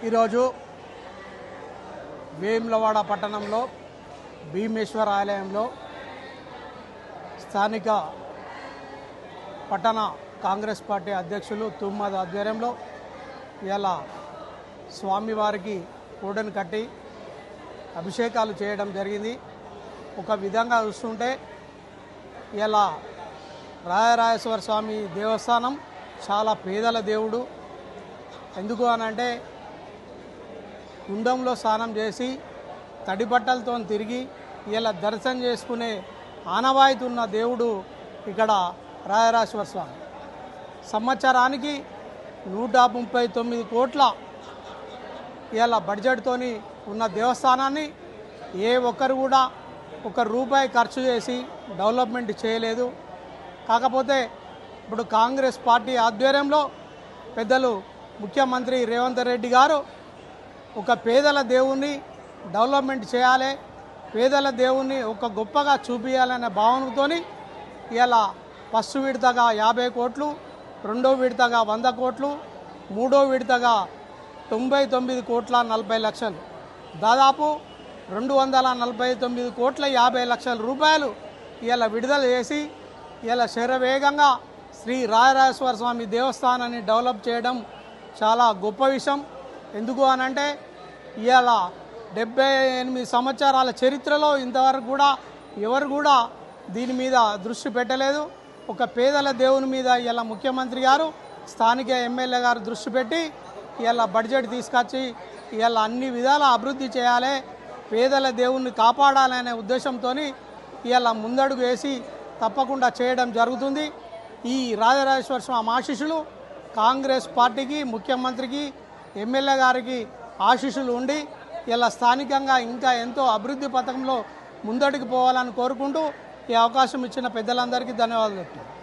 ఈరోజు వేములవాడ పట్టణంలో భీమేశ్వర ఆలయంలో స్థానిక పట్టణ కాంగ్రెస్ పార్టీ అధ్యక్షులు తుమ్మద్ ఆధ్వర్యంలో ఇలా స్వామివారికి కోడను కట్టి అభిషేకాలు చేయడం జరిగింది. ఒక విధంగా చూస్తుంటే ఇలా రాయరాజేశ్వర స్వామి దేవస్థానం చాలా పేదల దేవుడు. ఎందుకు అనంటే కుండంలో స్నానం చేసి తడి బట్టలతో తిరిగి ఇలా దర్శనం చేసుకునే ఆనవాయితీ ఉన్న దేవుడు ఇక్కడ రాయరాజేశ్వర స్వామి. సంవత్సరానికి 139 కోట్ల ఇలా బడ్జెట్తోని ఉన్న దేవస్థానాన్ని ఏ ఒక్కరు కూడా ₹1 ఖర్చు చేసి డెవలప్మెంట్ చేయలేదు. కాకపోతే ఇప్పుడు కాంగ్రెస్ పార్టీ ఆధ్వర్యంలో పెద్దలు ముఖ్యమంత్రి రేవంత్ రెడ్డి గారు ఒక పేదల దేవుణ్ణి డెవలప్మెంట్ చేయాలి, పేదల దేవుణ్ణి ఒక గొప్పగా చూపించాలనే భావనతో ఇలా ఫస్ట్ విడతగా 50 కోట్లు, రెండో విడతగా 100 కోట్లు, మూడో విడతగా 99 కోట్ల 40 లక్షలు, దాదాపు 249 కోట్ల 50 లక్షల రూపాయలు ఇలా విడుదల చేసి ఇలా శరవేగంగా శ్రీ రాయరాజేశ్వర స్వామి దేవస్థానాన్ని డెవలప్ చేయడం చాలా గొప్ప విషయం. ఎందుకు అనంటే ఇవాళ 78 సంవత్సరాల చరిత్రలో ఇంతవరకు కూడా ఎవరు కూడా దీని మీద దృష్టి పెట్టలేదు. ఒక పేదల దేవుని మీద ఇలా ముఖ్యమంత్రి గారు స్థానిక ఎమ్మెల్యే గారు దృష్టి పెట్టి ఇలా బడ్జెట్ తీసుకొచ్చి ఇలా అన్ని విధాల అభివృద్ధి చేయాలి, పేదల దేవుణ్ణి కాపాడాలనే ఉద్దేశంతో ఇలా ముందడుగు వేసి తప్పకుండా చేయడం జరుగుతుంది. ఈ రాజరాజేశ్వర స్వామి ఆశీస్సులు కాంగ్రెస్ పార్టీకి, ముఖ్యమంత్రికి, ఎమ్మెల్యే గారికి ఆశీస్సులు ఉండి ఇలా స్థానికంగా ఇంకా ఎంతో అభివృద్ధి పథకంలో ముందడుగు పోవాలని కోరుకుంటూ ఈ అవకాశం ఇచ్చిన పెద్దలందరికీ ధన్యవాదాలు చెప్తున్నాను.